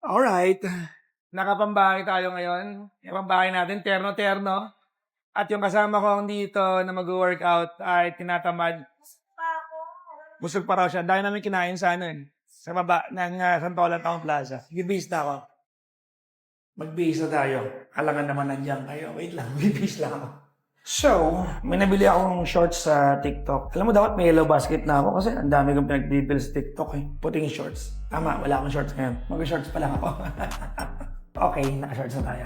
Alright, nakapambahay tayo ngayon. Yung pambahay natin, terno-terno. At yung kasama ko dito na mag-workout ay tinatamad. Busog pa raw siya. Dahil namin kinain sa sa baba ng Santolan Town Plaza. Gibis na ako. Magbihis na tayo. Alangan naman nandiyan kayo. Wait lang, bibihis lang ako. So, may nabili akong shorts sa TikTok. Alam mo, dapat may yellow basket na ako kasi ang dami kong pinag-bibili sa TikTok eh. Puting shorts. Tama, wala akong shorts ngayon. Mag-shorts pa lang ako. Okay, naka-shorts na tayo.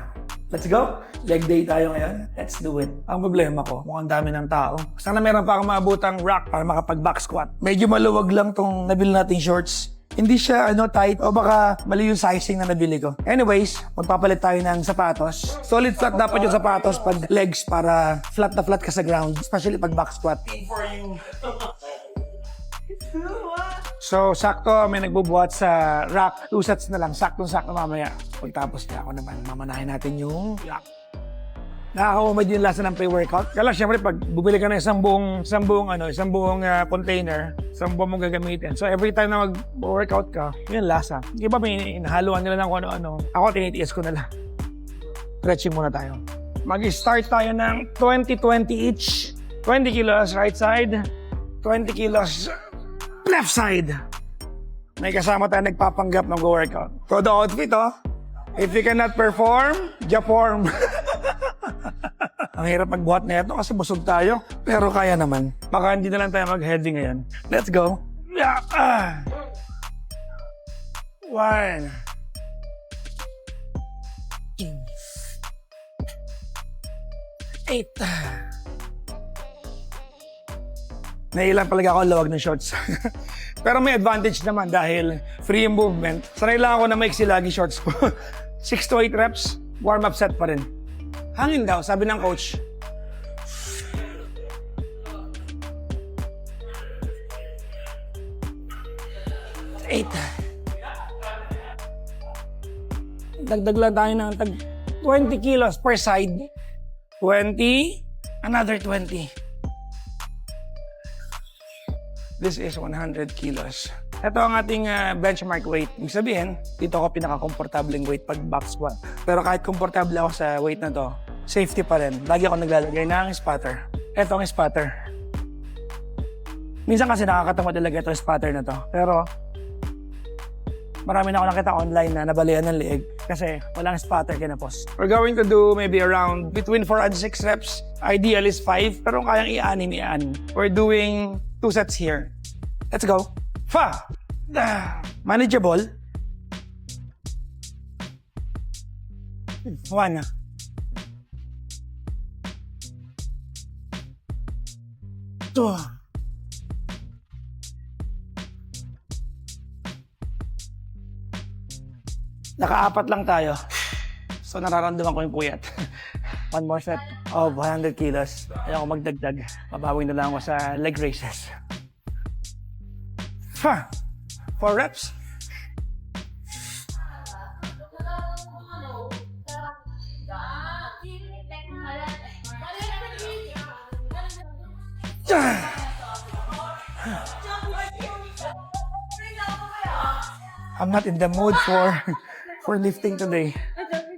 Let's go! Leg day tayo ngayon. Let's do it. Ang problema ko, mukhang dami ng tao. Sana meron pa akong maabutang rack para makapag-back squat. Medyo maluwag lang tong nabili nating shorts. Hindi siya tight o baka mali yung sizing na nabili ko. Anyways, magpapalit tayo ng sapatos. Solid flat dapat yung sapatos pag legs para flat na flat ka sa ground. Especially pag back squat. So, sakto may nagbubuhat sa rack. 2 sets na lang. Saktong-sakto mamaya. Pagtapos na ako naman, mamanahin natin yung rack. Nakaka-umad yung lasa ng pre-workout. Kaya lang, syempre, pag bubili ka ng isang buong container, isang buong mong gagamitin. So, every time na mag-workout ka, yun lasa. Di ba may inahaluan nila ng kung ano-ano. Ako, tinitiis ko na lang. Stretching muna tayo. Mag-start tayo ng 20-20 each. 20 kilos right side, 20 kilos left side. May kasama tayo nagpapanggap ng go-workout. So, the outfit, if you cannot perform, jaform. Ang hirap magbuhat na ito kasi busog tayo. Pero kaya naman. Baka hindi na lang tayo mag-heading ngayon. Let's go. 1. 8. Nailang talaga ako ang lawag ng shorts. Pero may advantage naman dahil free yung movement. Sanay lang ako na maiksi lagi shorts ko. 6 to 8 reps, warm-up set pa rin. Hangin daw, sabi ng coach. Eight. Dagdag lang tayo ng 20 kilos per side. 20, another 20. This is 100 kilos. Ito ang ating benchmark weight. Ibig sabihin, dito ako pinaka-komportabling weight pag back squat. Pero kahit komportable ako sa weight na to, safety pa rin. Lagi ako naglalagay ng spotter. Ito ang spotter. Minsan kasi nakakatamad talaga ito spotter na to. Pero, marami na ako nakita online na nabalian ng liig kasi walang spotter kinapos. We're going to do maybe around between 4 and 6 reps. Ideal is 5, pero kayang i-anim. We're doing 2 sets here. Let's go. Manageable. 1. Two. Naka-4 lang tayo. So nararamdaman ko yung puyat. 1 more set of 100 kilos. Ayaw ko magdagdag. Babawin na lang ako sa leg raises. 4 reps. I'm not in the mood for lifting today.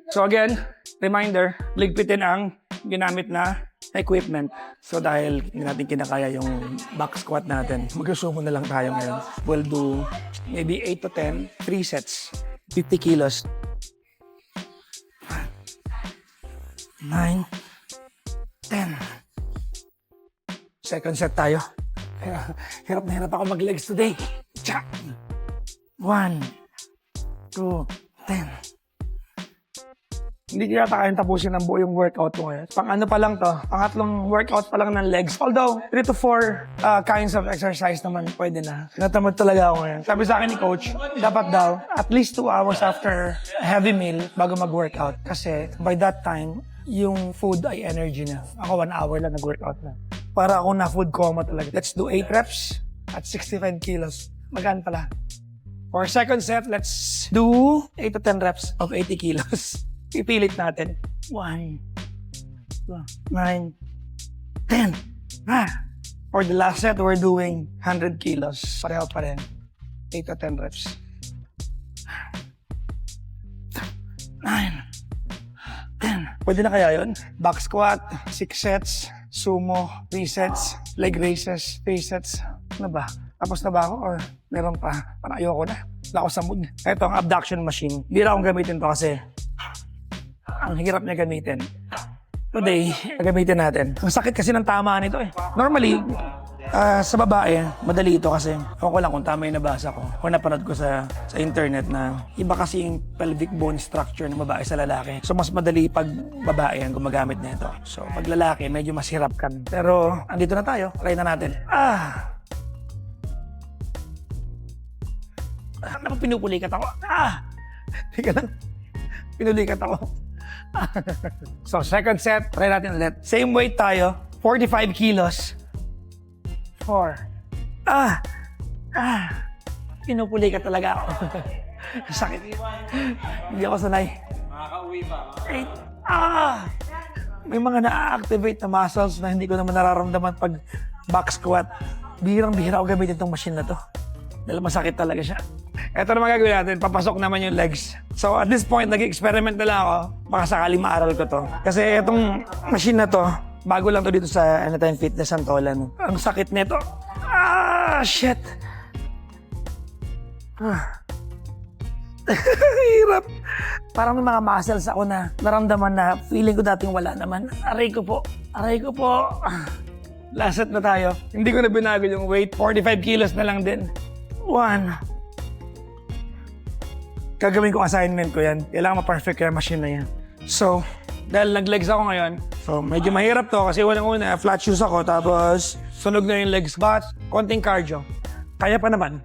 So again, reminder, ligpitin ang ginamit na equipment. So dahil hindi natin kinakaya yung back squat natin, mag-sumo na lang tayo ngayon. We'll do maybe 8 to 10, 3 sets, 50 kilos. 9, 10. Second set tayo. Hirap na hirap ako mag-legs today. 1, 2, 10. Hindi kaya kayang tapusin ng buo yung workout ko ngayon. Pang ano pa lang to, pangatlong workout pa lang ng legs. Although, 3 to 4 kinds of exercise naman pwede na. Natamad talaga ako ngayon. Sabi sa akin ni coach, dapat daw at least 2 hours after a heavy meal bago mag-workout. Kasi by that time, yung food ay energy na. Ako 1 hour lang nag-workout na. Para ako na food coma talaga. Let's do 8 reps at 65 kilos. Magaan pala. For second set, let's do 8 to 10 reps of 80 kilos. Ipilit natin. 1, 2, 9, 10. For the last set, we're doing 100 kilos. Pareho pa rin. 8 to 10 reps. Pwede na kaya yun? Back squat, 6 sets, sumo, 3 sets, leg raises, 3 sets. Ano ba? Tapos na ba ako or meron pa? Parang ayoko na. Wala ako sa mood. Ito ang abduction machine. Hindi na akong gamitin to kasi ang hirap niya gamitin. Today, gagamitin natin. Ang sakit kasi ng tama nito eh. Normally, sa babae, madali ito kasi ako ko lang kung tama yung nabasa ko o napanood ko sa internet na iba kasi yung pelvic bone structure ng babae sa lalaki. So, mas madali pag babae ang gumagamit nito. So, pag lalaki, medyo mas hirap kan. Pero, andito na tayo. Try na natin. Naman pinupulikat ako. Teka lang. Pinulikat ako. So, second set. Try natin ulit. Same weight tayo. 45 kilos. 4. Pinupulikat talaga ako. Sakit. Hindi ako sanay. Makaka-uwi pa. 8. May mga na-activate na muscles na hindi ko naman nararamdaman pag back squat. Bihirang-bihira ako gamitin itong machine na to. Dahil masakit talaga siya. Ito naman gagawin natin, papasok naman yung legs. So at this point, nag-experiment na lang ako. Baka sakali maaral ko to. Kasi itong machine na to, bago lang to dito sa Anytime Fitness Santolan. Ang sakit nito. Shit. Hirap. Parang may mga muscles ako na naramdaman na feeling ko dating wala naman. Aray ko po. Last set na tayo. Hindi ko na binago yung weight. 45 kilos na lang din. 1. Gagawin ko assignment ko yan. Kailangan ma-perfect yung machine na yan. So, dahil nag-legs ako ngayon, so medyo mahirap to kasi unang-una, flat shoes ako, tapos sunog na yung legs. But, konting cardio. Kaya pa naman.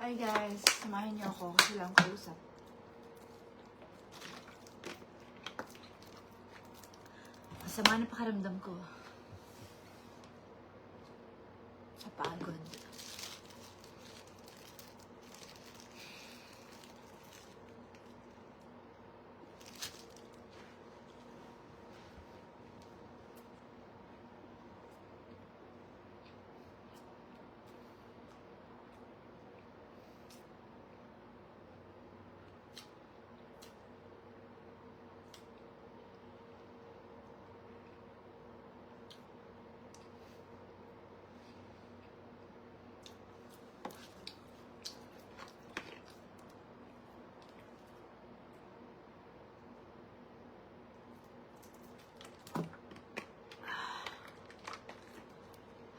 Hi guys, samahin niyo ako kasi lang kausap. Masama na pakiramdam ko. Sa pagod.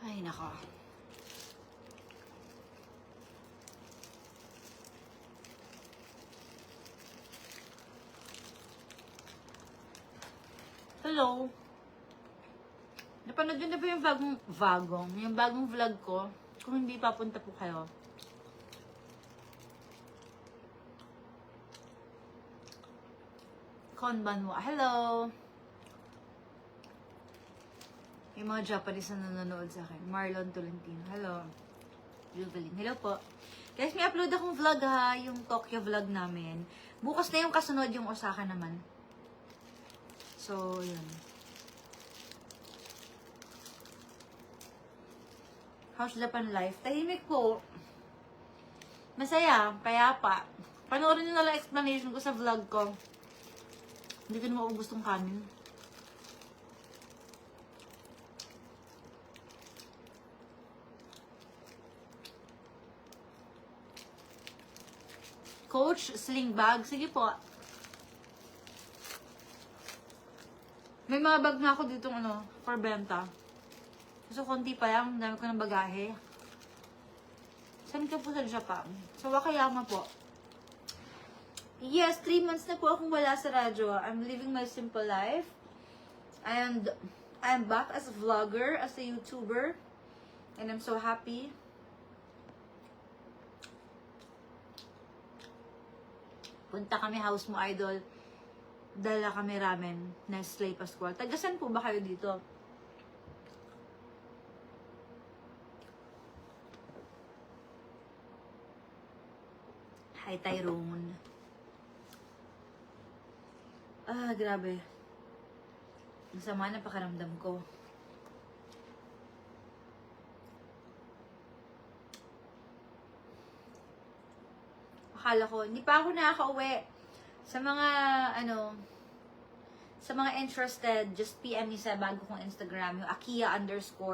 Ay, nako. Hello. Napanood nyo na ba yung bagong vlog ko? Kung hindi, papunta po kayo. Konbanwa. Hello. Yung mga Japanese na nanonood sa akin. Marlon Tolentino. Hello. Juveline. Hello po. Guys, may upload akong vlog ha. Yung Tokyo vlog namin. Bukas na yung kasunod yung Osaka naman. So, yun. How's Japan life? Tahimik po. Masaya. Payapa. Panoorin nyo na lang explanation ko sa vlog ko. Hindi ko na maubos tong kanin. Coach, sling bag. Sige po. May mga bag na ako dito, for benta. So, konti pa lang. Ang dami ko ng bagahe. Saan ka po sa Japan? Sa Wakayama po. Yes, 3 months na po akong wala sa radyo. I'm living my simple life. And I'm back as a vlogger, as a YouTuber. And I'm so happy. Punta kami house mo, idol. Dala kami ramen, Nestle Pascual. Tagasan po ba kayo dito? Hi, Tyrone. Ah, grabe. Ang sama na pakaramdam ko. Akala ko, hindi pa ako nakaka-uwi. Sa mga, sa mga interested, just PM me sa bago kong Instagram, yung Akia_dreams.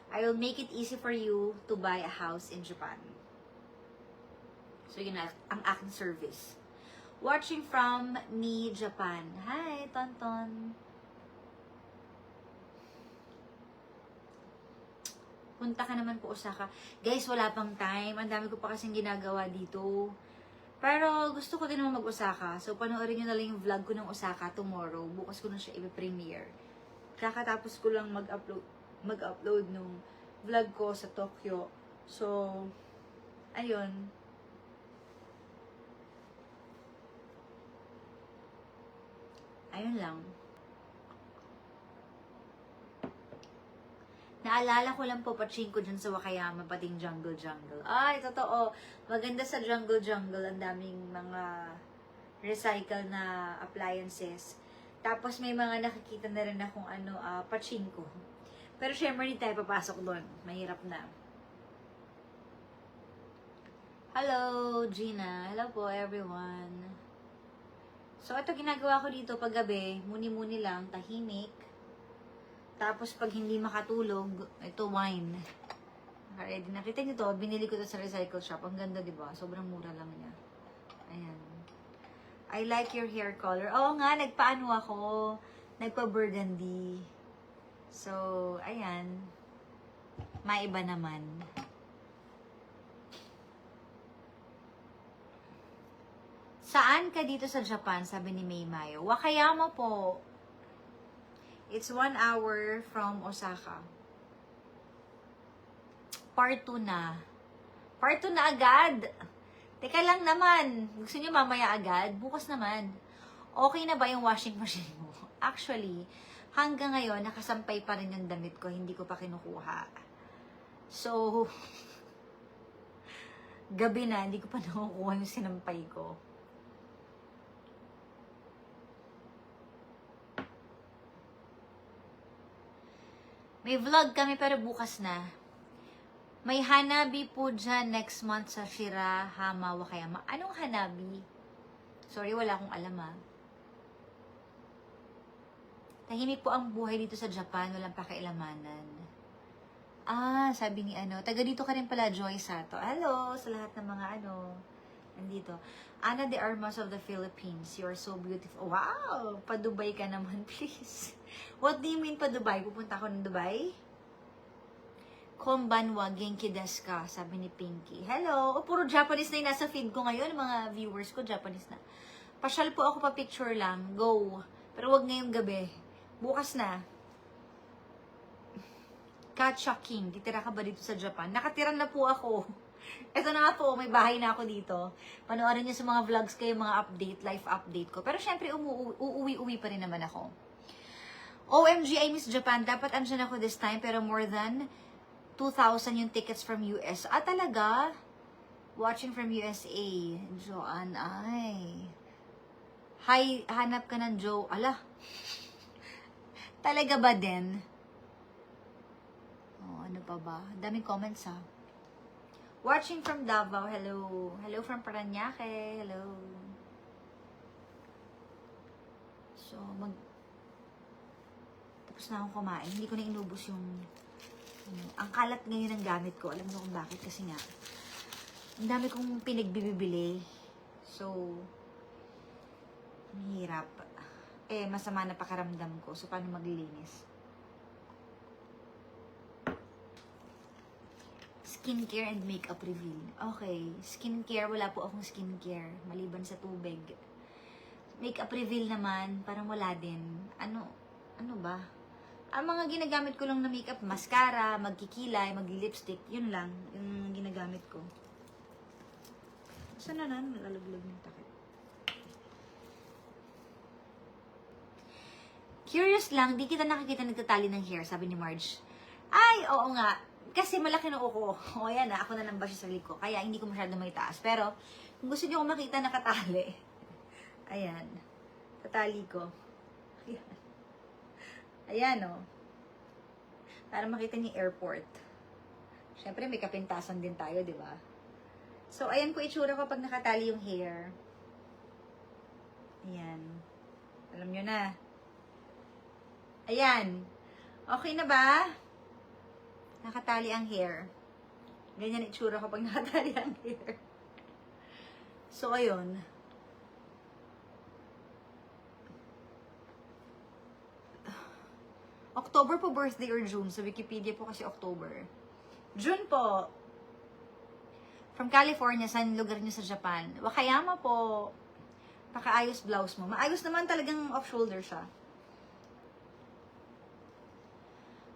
I will make it easy for you to buy a house in Japan. So, yun na, ang aking service. Watching from me, Japan. Hi, Tonton. Punta ka naman po, Osaka. Guys, wala pang time. Ang dami ko pa kasing ginagawa dito. Pero gusto ko din naman mag-Osaka. So, panoorin nyo na lang yung vlog ko ng Osaka tomorrow. Bukas ko na siya i-premiere. Kakatapos ko lang mag-upload nung vlog ko sa Tokyo. So, ayun. Ayun lang. Naalala ko lang po pachinko dyan sa Wakayama, pating jungle. Ay, totoo. Maganda sa jungle. Ang daming mga recycle na appliances. Tapos may mga nakikita na rin akong pachinko. Pero syempre hindi tayo papasok doon. Mahirap na. Hello, Gina. Hello po, everyone. So, ito ginagawa ko dito pag gabi, muni-muni lang, tahimik. Tapos, pag hindi makatulog, ito wine. Ready na. Kita nyo to, binili ko to sa recycle shop. Ang ganda, diba? Sobrang mura lang niya. Ayan. I like your hair color. Oo nga, nagpaano ako. Nagpa-burgundy. So, ayan. Maiba naman. Saan ka dito sa Japan? Sabi ni May Mayo. Wakayama po. It's 1 hour from Osaka. Part 2 na. Part 2 na agad. Teka lang naman. Gusto niyo mamaya agad? Bukas naman. Okay na ba yung washing machine mo? Actually, hanggang ngayon, nakasampay pa rin yung damit ko. Hindi ko pa kinukuha. So, gabi na, hindi ko pa nakukuha yung sinampay ko. May vlog kami pero bukas na. May Hanabi po dyan next month sa Shirahama, Wakayama. Anong Hanabi? Sorry, wala akong alam ah. Tahimik po ang buhay dito sa Japan, walang pakialamanan. Ah, sabi ni taga dito ka rin pala, Joy Sato. Hello sa lahat ng mga nandito. Ana de Armas of the Philippines, you are so beautiful. Wow! Pa-Dubai ka naman, please. What do you mean pa-Dubai? Pupunta ako ng Dubai? Konbanwa, genki desu ka, sabi ni Pinky. Hello! O, puro Japanese na yung nasa feed ko ngayon. Mga viewers ko, Japanese na. Pasyal po ako pa picture lang. Go! Pero wag ngayong gabi. Bukas na. Katcha King, titira ka ba dito sa Japan? Nakatira na po ako. Ito na nga po, may bahay na ako dito. Panoorin niyo sa mga vlogs kayo, mga update, life update ko. Pero syempre, uuwi-uwi pa rin naman ako. OMG, I miss Japan. Dapat andyan ako this time, pero more than 2,000 yung tickets from US. Ah, talaga? Watching from USA. Joanne, ay. Hi, hanap ka ng Joe. Ala. Talaga ba din? Oh, ano pa ba? Daming comments ha. Watching from Davao. Hello. Hello from Paranaque. Hello. So, tapos na akong kumain. Hindi ko na inubos yung ang kalat ngayon ng gamit ko. Alam mo kung bakit? Kasi nga, ang dami kong pinagbibili. So, mahirap. Masama na pakaramdam ko. So, paano maglilinis? skincare and makeup reveal. Okay, skincare, wala po akong skincare, maliban sa tubig. Makeup reveal naman, parang wala din. Ano ba? Ang mga ginagamit ko lang na makeup, mascara, magkikilay, magli-lipstick, yun lang, yung ginagamit ko. Saan na nalalaglag ng takip? Curious lang, di kita nakikita nagtatali ng hair, sabi ni Marge. Ay, oo nga. Kasi malaki ng uko. O yan na, ako na lang ba siya sa liko. Kaya hindi ko masyado may taas. Pero, kung gusto niyo ko makita nakatali, ayan. Tatali ko. Ayan. Ayan, o. Para makita niyo airport. Siyempre, may kapintasan din tayo, di ba? So, ayan po itsura ko pag nakatali yung hair. Ayan. Alam nyo na. Ayan. Okay na ba? Nakatali ang hair. Ganyan itsura ko pag nakatali ang hair. So, ayun. October po birthday or June? Sa Wikipedia po kasi October. June po. From California, saan lugar niyo sa Japan? Wakayama po. Pakaayos blouse mo. Maayos naman talagang off-shoulder siya.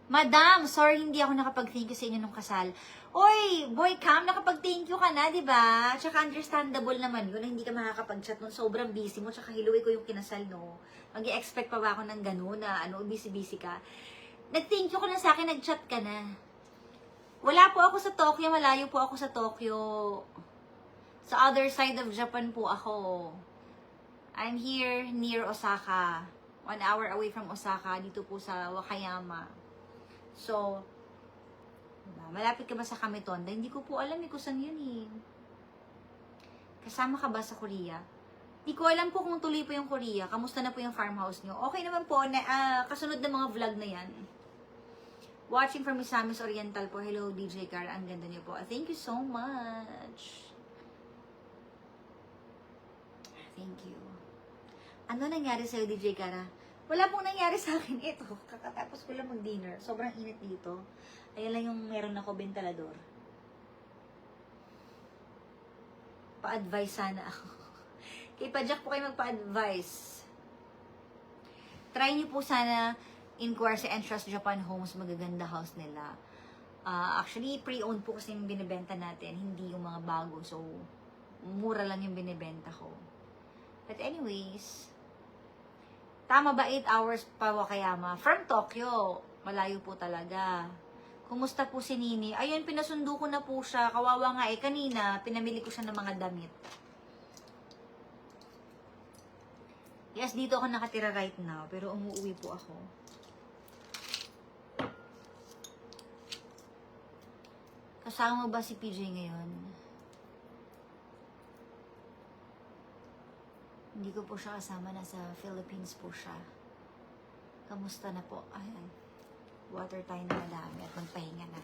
Madam, sorry hindi ako nakapag-thank you sa inyo nung kasal. Oy, boy Cam, nakapag-thank you ka na, di ba? Tsaka understandable naman yun na hindi ka makakapag-chat nun. Sobrang busy mo, tsaka hiluwi ko yung kinasal, no? Mag-i-expect pa ba ako ng gano'n na busy-busy ka? Nag-thank you ka na sa akin, nag-chat ka na. Wala po ako sa Tokyo, malayo po ako sa Tokyo. Sa other side of Japan po ako. I'm here near Osaka. 1 hour away from Osaka, dito po sa Wakayama. So, malapit ka ba sa Kamitonda? Hindi ko po alam kung saan yun eh. Kasama ka ba sa Korea? Hindi ko alam po kung tuloy po yung Korea. Kamusta na po yung farmhouse nyo? Okay naman po, kasunod na mga vlog na yan. Watching from Misamis Oriental po. Hello, DJ Car. Ang ganda niyo po. Thank you so much. Thank you. Ano nangyari sa'yo, DJ Cara? Wala pong nangyari sa akin ito. Kakatapos ko lang mag-dinner. Sobrang init dito. Ayan lang yung meron ako ventilador. Pa-advise sana ako. Kay Pajak po kayo magpa-advise. Try niyo po sana inquire sa Entrust Japan Homes. Magaganda house nila. Actually, pre-owned po kasi yung binibenta natin. Hindi yung mga bago. So, mura lang yung binibenta ko. But anyways, tama ba 8 hours pa Wakayama? From Tokyo. Malayo po talaga. Kumusta po si Nini? Ayun, pinasundo ko na po siya. Kawawa nga eh. Kanina, pinamili ko siya ng mga damit. Yes, dito ako nakatira right now. Pero umuwi po ako. Kasama ba si PJ ngayon? Hindi ko po siya kasama. Nasa Philippines po siya. Kamusta na po? Ayan. Water tayo na madami at magpahinga na.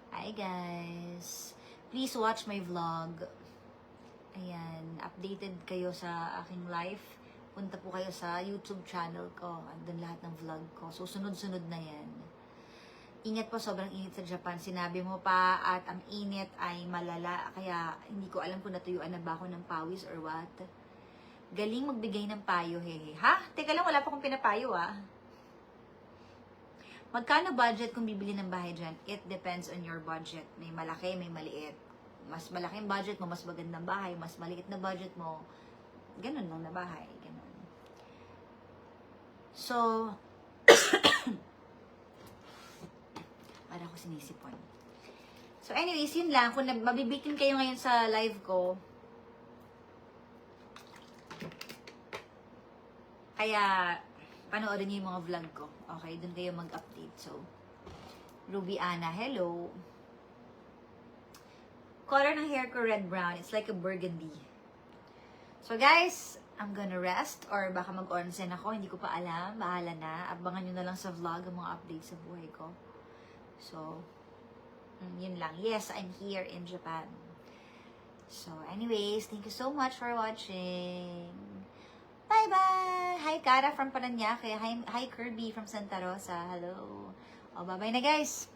Hi guys! Please watch my vlog. Ayan. Updated kayo sa aking life. Punta po kayo sa YouTube channel ko. Andun lahat ng vlog ko. So, sunod-sunod na yan. Ingat po, sobrang init sa Japan. Sinabi mo pa at ang init ay malala. Kaya hindi ko alam kung natuyuan na ba ako ng pawis or what. Galing magbigay ng payo, hehe. Ha? Teka lang, wala pa akong pinapayo, ah. Magkano budget kung bibili ng bahay dyan? It depends on your budget. May malaki, may maliit. Mas malaking budget mo, mas magandang bahay. Mas maliit na budget mo, ganun lang na bahay. Ganun. So, para ako sinisipon. So, anyways, yun lang. Kung mabibitin kayo ngayon sa live ko, kaya, panoorin niyo yung mga vlog ko. Okay, doon kayo mag-update. So, Ruby Ana, hello. Color ng hair ko, red-brown. It's like a burgundy. So, guys, I'm gonna rest. Or baka mag-onsen ako. Hindi ko pa alam. Bahala na. Abangan nyo na lang sa vlog ang mga updates sa buhay ko. So, yun lang. Yes, I'm here in Japan. So, anyways, thank you so much for watching. Bye-bye! Hi, Cara from Paranaque. Hi, Kirby from Santa Rosa. Hello. Oh, bye-bye na, guys.